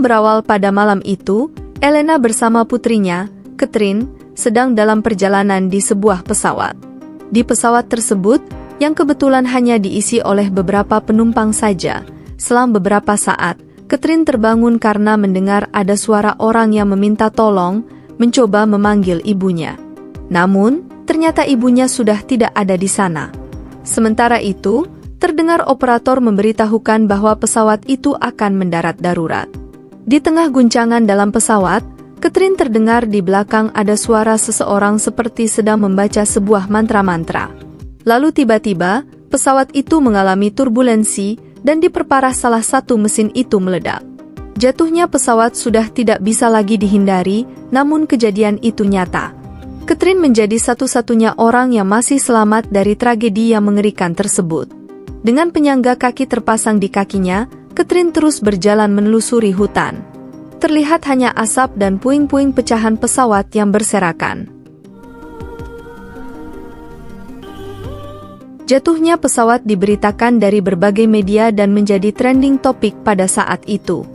berawal pada malam itu, Elena bersama putrinya, Catherine, sedang dalam perjalanan di sebuah pesawat. Di pesawat tersebut, yang kebetulan hanya diisi oleh beberapa penumpang saja, selang beberapa saat, Catherine terbangun karena mendengar ada suara orang yang meminta tolong, mencoba memanggil ibunya. Namun, ternyata ibunya sudah tidak ada di sana. Sementara itu, terdengar operator memberitahukan bahwa pesawat itu akan mendarat darurat. Di tengah guncangan dalam pesawat, Catherine terdengar di belakang ada suara seseorang seperti sedang membaca sebuah mantra-mantra. Lalu tiba-tiba, pesawat itu mengalami turbulensi dan diperparah salah satu mesin itu meledak. Jatuhnya pesawat sudah tidak bisa lagi dihindari, namun kejadian itu nyata. Catherine menjadi satu-satunya orang yang masih selamat dari tragedi yang mengerikan tersebut. Dengan penyangga kaki terpasang di kakinya, Catherine terus berjalan menelusuri hutan. Terlihat hanya asap dan puing-puing pecahan pesawat yang berserakan. Jatuhnya pesawat diberitakan dari berbagai media dan menjadi trending topik pada saat itu.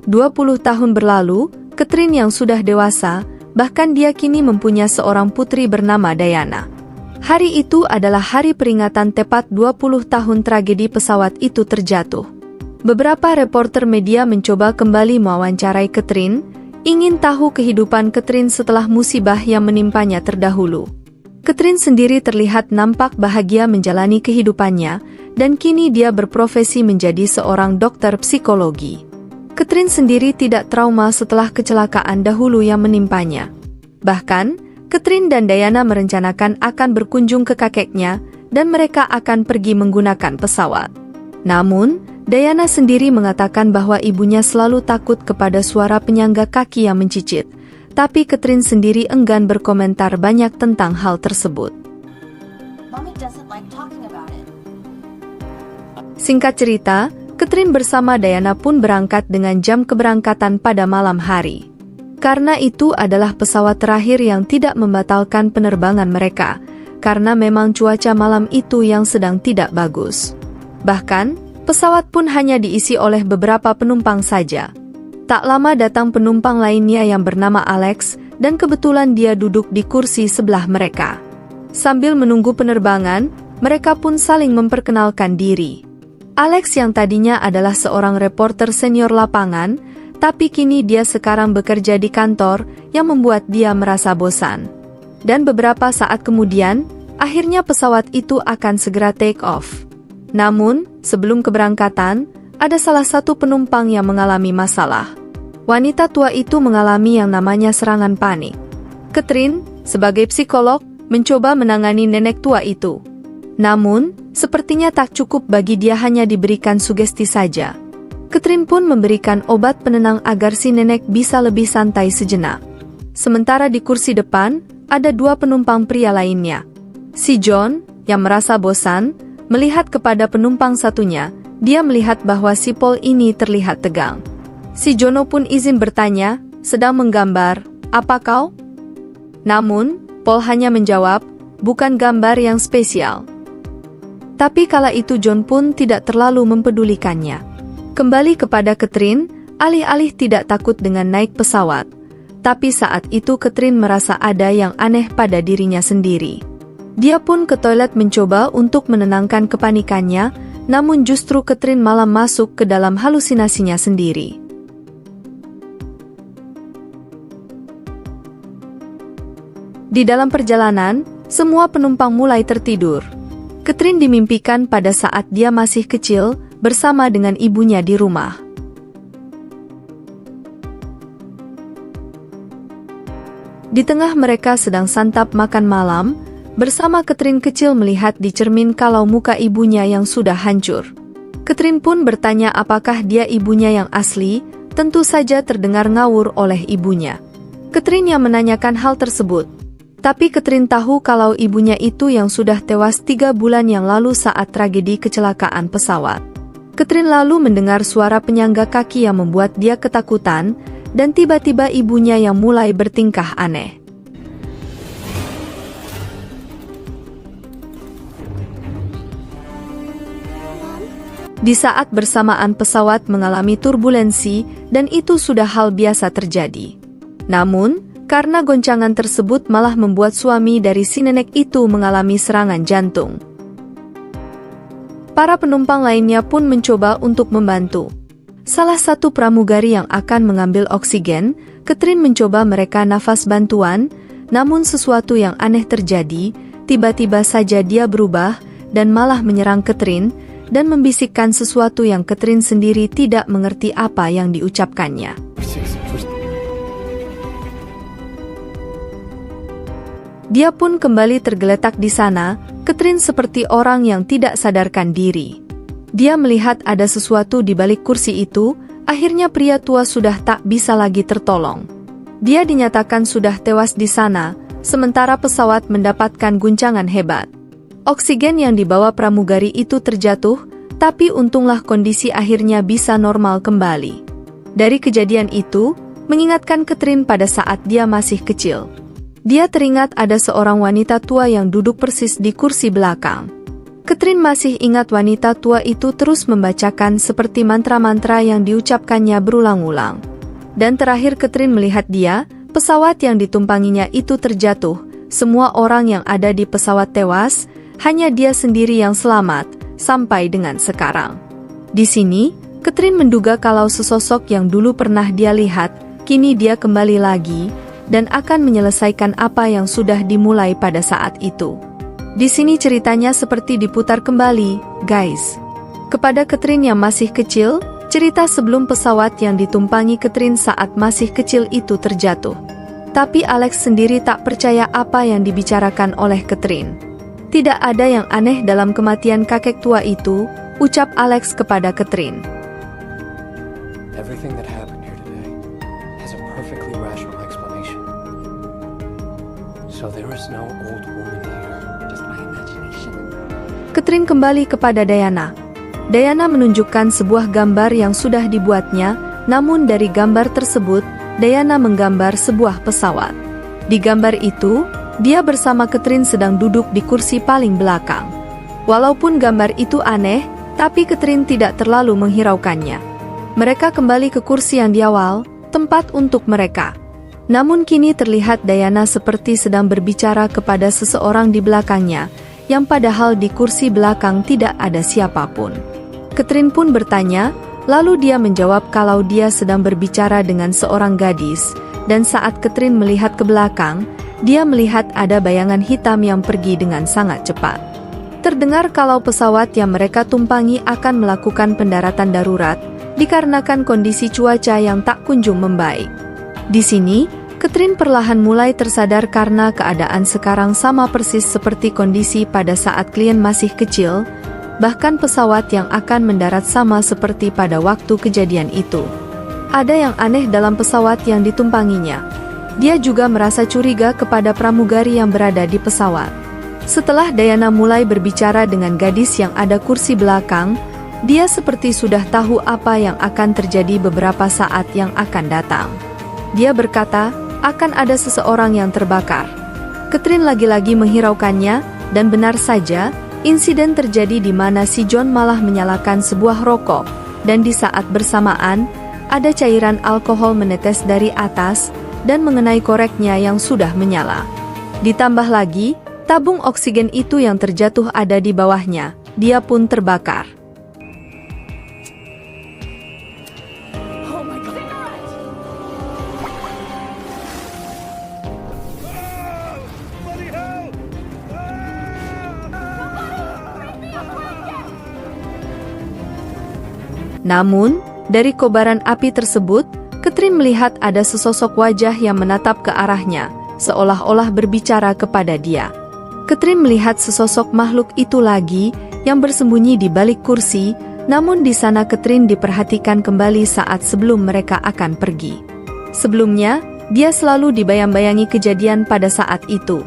"20 tahun berlalu, Catherine yang sudah dewasa, bahkan dia kini mempunyai seorang putri bernama Diana. Hari itu adalah hari peringatan tepat 20 tahun tragedi pesawat itu terjatuh. Beberapa reporter media mencoba kembali mewawancarai Catherine, ingin tahu kehidupan Catherine setelah musibah yang menimpanya terdahulu. Catherine sendiri terlihat nampak bahagia menjalani kehidupannya, dan kini dia berprofesi menjadi seorang dokter psikologi. Catherine sendiri tidak trauma setelah kecelakaan dahulu yang menimpanya. Bahkan, Catherine dan Diana merencanakan akan berkunjung ke kakeknya, dan mereka akan pergi menggunakan pesawat. Namun, Diana sendiri mengatakan bahwa ibunya selalu takut kepada suara penyangga kaki yang mencicit, tapi Catherine sendiri enggan berkomentar banyak tentang hal tersebut. Singkat cerita, Catherine bersama Diana pun berangkat dengan jam keberangkatan pada malam hari. Karena itu adalah pesawat terakhir yang tidak membatalkan penerbangan mereka, karena memang cuaca malam itu yang sedang tidak bagus. Bahkan, pesawat pun hanya diisi oleh beberapa penumpang saja. Tak lama datang penumpang lainnya yang bernama Alex, dan kebetulan dia duduk di kursi sebelah mereka. Sambil menunggu penerbangan, mereka pun saling memperkenalkan diri. Alex yang tadinya adalah seorang reporter senior lapangan, tapi kini dia sekarang bekerja di kantor yang membuat dia merasa bosan. Dan beberapa saat kemudian, akhirnya pesawat itu akan segera take off. Namun, sebelum keberangkatan, ada salah satu penumpang yang mengalami masalah. Wanita tua itu mengalami yang namanya serangan panik. Catherine, sebagai psikolog, mencoba menangani nenek tua itu. Namun, sepertinya tak cukup bagi dia hanya diberikan sugesti saja. Catherine pun memberikan obat penenang agar si nenek bisa lebih santai sejenak. Sementara di kursi depan, ada dua penumpang pria lainnya. Si John, yang merasa bosan, melihat kepada penumpang satunya, dia melihat bahwa si Paul ini terlihat tegang. Si Jono pun izin bertanya, sedang menggambar, apa kau? Namun, Paul hanya menjawab, bukan gambar yang spesial. Tapi kala itu John pun tidak terlalu mempedulikannya. Kembali kepada Catherine, alih-alih tidak takut dengan naik pesawat. Tapi saat itu Catherine merasa ada yang aneh pada dirinya sendiri. Dia pun ke toilet mencoba untuk menenangkan kepanikannya, namun justru Catherine malah masuk ke dalam halusinasinya sendiri. Di dalam perjalanan, semua penumpang mulai tertidur. Catherine dimimpikan pada saat dia masih kecil, bersama dengan ibunya di rumah. Di tengah mereka sedang santap makan malam, bersama Catherine kecil melihat di cermin kalau muka ibunya yang sudah hancur. Catherine pun bertanya apakah dia ibunya yang asli, tentu saja terdengar ngawur oleh ibunya. Catherine yang menanyakan hal tersebut. Tapi Catherine tahu kalau ibunya itu yang sudah tewas 3 bulan yang lalu saat tragedi kecelakaan pesawat. Catherine lalu mendengar suara penyangga kaki yang membuat dia ketakutan, dan tiba-tiba ibunya yang mulai bertingkah aneh. Di saat bersamaan pesawat mengalami turbulensi dan itu sudah hal biasa terjadi. Namun, karena goncangan tersebut malah membuat suami dari si nenek itu mengalami serangan jantung. Para penumpang lainnya pun mencoba untuk membantu. Salah satu pramugari yang akan mengambil oksigen, Catherine mencoba mereka nafas bantuan, namun sesuatu yang aneh terjadi, tiba-tiba saja dia berubah dan malah menyerang Catherine dan membisikkan sesuatu yang Catherine sendiri tidak mengerti apa yang diucapkannya. Dia pun kembali tergeletak di sana, Catherine seperti orang yang tidak sadarkan diri. Dia melihat ada sesuatu di balik kursi itu, akhirnya pria tua sudah tak bisa lagi tertolong. Dia dinyatakan sudah tewas di sana, sementara pesawat mendapatkan guncangan hebat. Oksigen yang dibawa pramugari itu terjatuh, tapi untunglah kondisi akhirnya bisa normal kembali. Dari kejadian itu, mengingatkan Catherine pada saat dia masih kecil. Dia teringat ada seorang wanita tua yang duduk persis di kursi belakang. Catherine masih ingat wanita tua itu terus membacakan seperti mantra-mantra yang diucapkannya berulang-ulang. Dan terakhir Catherine melihat dia, pesawat yang ditumpanginya itu terjatuh, semua orang yang ada di pesawat tewas, hanya dia sendiri yang selamat, sampai dengan sekarang. Di sini, Catherine menduga kalau sesosok yang dulu pernah dia lihat, kini dia kembali lagi, dan akan menyelesaikan apa yang sudah dimulai pada saat itu. Di sini ceritanya seperti diputar kembali, guys. Kepada Catherine yang masih kecil, cerita sebelum pesawat yang ditumpangi Catherine saat masih kecil itu terjatuh. Tapi Alex sendiri tak percaya apa yang dibicarakan oleh Catherine. Tidak ada yang aneh dalam kematian kakek tua itu, ucap Alex kepada Catherine. Everything that happened here today has a perfectly rational explanation. So there is no old woman here, just my imagination. Catherine kembali kepada Diana. Diana menunjukkan sebuah gambar yang sudah dibuatnya, namun dari gambar tersebut, Diana menggambar sebuah pesawat. Di gambar itu, dia bersama Catherine sedang duduk di kursi paling belakang. Walaupun gambar itu aneh, tapi Catherine tidak terlalu menghiraukannya. Mereka kembali ke kursi yang di awal, tempat untuk mereka. Namun kini terlihat Diana seperti sedang berbicara kepada seseorang di belakangnya, yang padahal di kursi belakang tidak ada siapapun. Catherine pun bertanya, lalu dia menjawab kalau dia sedang berbicara dengan seorang gadis, dan saat Catherine melihat ke belakang, dia melihat ada bayangan hitam yang pergi dengan sangat cepat. Terdengar kalau pesawat yang mereka tumpangi akan melakukan pendaratan darurat, dikarenakan kondisi cuaca yang tak kunjung membaik. Di sini, Catherine perlahan mulai tersadar karena keadaan sekarang sama persis seperti kondisi pada saat klien masih kecil, bahkan pesawat yang akan mendarat sama seperti pada waktu kejadian itu. Ada yang aneh dalam pesawat yang ditumpanginya. Dia juga merasa curiga kepada pramugari yang berada di pesawat. Setelah Diana mulai berbicara dengan gadis yang ada kursi belakang, dia seperti sudah tahu apa yang akan terjadi beberapa saat yang akan datang. Dia berkata, akan ada seseorang yang terbakar. Catherine lagi-lagi menghiraukannya, dan benar saja, insiden terjadi di mana si John malah menyalakan sebuah rokok, dan di saat bersamaan, ada cairan alkohol menetes dari atas, dan mengenai koreknya yang sudah menyala. Ditambah lagi, tabung oksigen itu yang terjatuh ada di bawahnya, dia pun terbakar. Namun, dari kobaran api tersebut, Catherine melihat ada sesosok wajah yang menatap ke arahnya, seolah-olah berbicara kepada dia. Catherine melihat sesosok makhluk itu lagi, yang bersembunyi di balik kursi, namun di sana Catherine diperhatikan kembali saat sebelum mereka akan pergi. Sebelumnya, dia selalu dibayang-bayangi kejadian pada saat itu.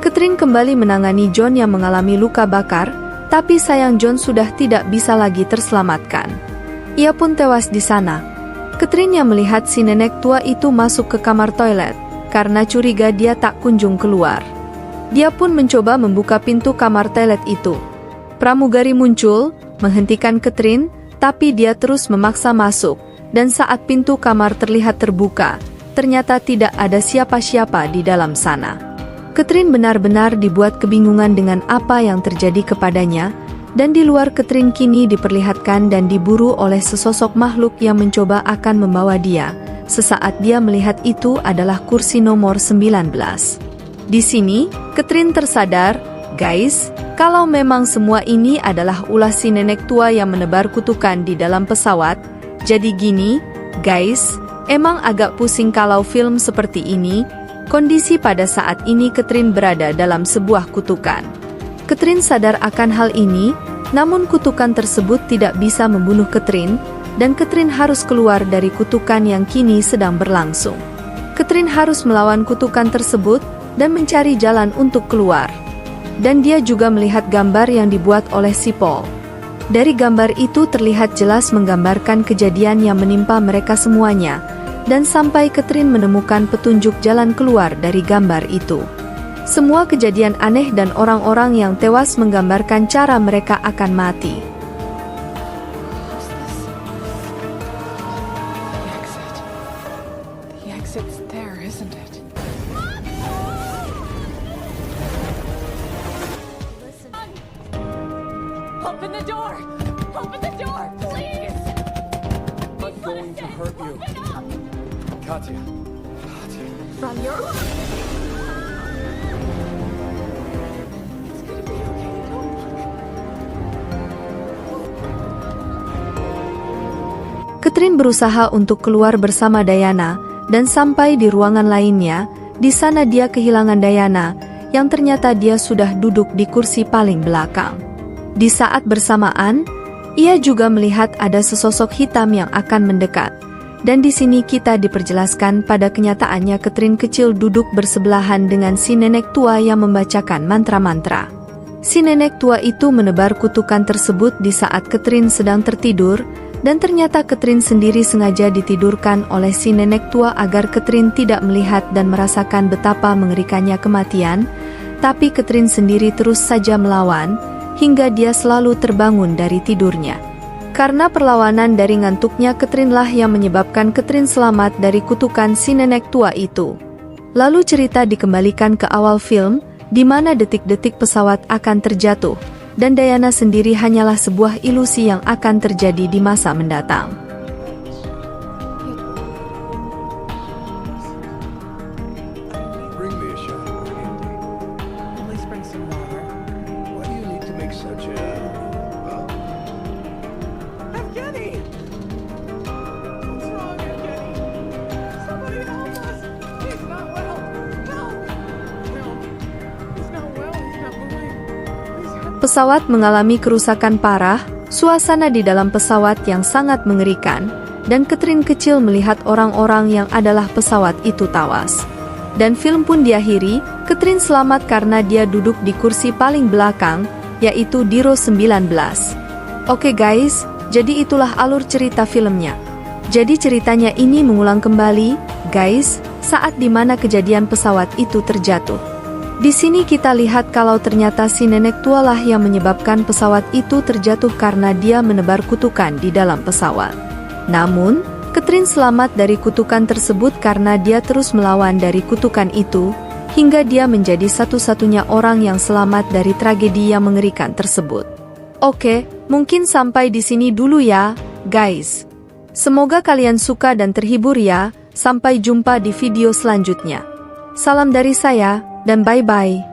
Catherine kembali menangani John yang mengalami luka bakar, tapi sayang John sudah tidak bisa lagi terselamatkan. Ia pun tewas di sana. Catherine yang melihat si nenek tua itu masuk ke kamar toilet, karena curiga dia tak kunjung keluar. Dia pun mencoba membuka pintu kamar toilet itu. Pramugari muncul, menghentikan Catherine, tapi dia terus memaksa masuk, dan saat pintu kamar terlihat terbuka, ternyata tidak ada siapa-siapa di dalam sana. Catherine benar-benar dibuat kebingungan dengan apa yang terjadi kepadanya, dan di luar Catherine kini diperlihatkan dan diburu oleh sesosok makhluk yang mencoba akan membawa dia. Sesaat dia melihat itu adalah kursi nomor 19. Di sini, Catherine tersadar, guys, kalau memang semua ini adalah ulah si nenek tua yang menebar kutukan di dalam pesawat. Jadi gini, guys, emang agak pusing kalau film seperti ini. Kondisi pada saat ini Catherine berada dalam sebuah kutukan. Catherine sadar akan hal ini, namun kutukan tersebut tidak bisa membunuh Catherine, dan Catherine harus keluar dari kutukan yang kini sedang berlangsung. Catherine harus melawan kutukan tersebut, dan mencari jalan untuk keluar. Dan dia juga melihat gambar yang dibuat oleh si Paul. Dari gambar itu terlihat jelas menggambarkan kejadian yang menimpa mereka semuanya, dan sampai Catherine menemukan petunjuk jalan keluar dari gambar itu. Semua kejadian aneh dan orang-orang yang tewas menggambarkan cara mereka akan mati. The exit's there, isn't it? Open the door! Open the door, please! I'm not going to hurt you. Katya. Katya. From your... It's gonna be okay, don't look. Catherine berusaha untuk keluar bersama Diana, dan sampai di ruangan lainnya. Di sana dia kehilangan Diana, yang ternyata dia sudah duduk di kursi paling belakang. Di saat bersamaan, ia juga melihat ada sesosok hitam yang akan mendekat. Dan di sini kita diperjelaskan pada kenyataannya Catherine kecil duduk bersebelahan dengan si nenek tua yang membacakan mantra-mantra. Si nenek tua itu menebar kutukan tersebut di saat Catherine sedang tertidur, dan ternyata Catherine sendiri sengaja ditidurkan oleh si nenek tua agar Catherine tidak melihat dan merasakan betapa mengerikannya kematian, tapi Catherine sendiri terus saja melawan, hingga dia selalu terbangun dari tidurnya. Karena perlawanan dari ngantuknya Catherine lah yang menyebabkan Catherine selamat dari kutukan si nenek tua itu. Lalu cerita dikembalikan ke awal film, di mana detik-detik pesawat akan terjatuh, dan Diana sendiri hanyalah sebuah ilusi yang akan terjadi di masa mendatang. Bring me a shot of brandy. At least bring some water. Why do you need to make such a... well... Evgeny! What's wrong, Evgeny? Somebody help us! He's not well! Help! No. He's not well. He's not moving. Please help. Pesawat mengalami kerusakan parah, suasana di dalam pesawat yang sangat mengerikan, dan Catherine kecil melihat orang-orang yang adalah pesawat itu tewas. Dan film pun diakhiri, Catherine selamat karena dia duduk di kursi paling belakang, yaitu di row 19. Oke guys, jadi itulah alur cerita filmnya. Jadi ceritanya ini mengulang kembali, guys, saat dimana kejadian pesawat itu terjatuh. Di sini kita lihat kalau ternyata si nenek tua lah yang menyebabkan pesawat itu terjatuh karena dia menebar kutukan di dalam pesawat. Namun, Catherine selamat dari kutukan tersebut karena dia terus melawan dari kutukan itu, hingga dia menjadi satu-satunya orang yang selamat dari tragedi yang mengerikan tersebut. Oke, mungkin sampai di sini dulu ya, guys. Semoga kalian suka dan terhibur ya. Sampai jumpa di video selanjutnya. Salam dari saya, dan bye-bye.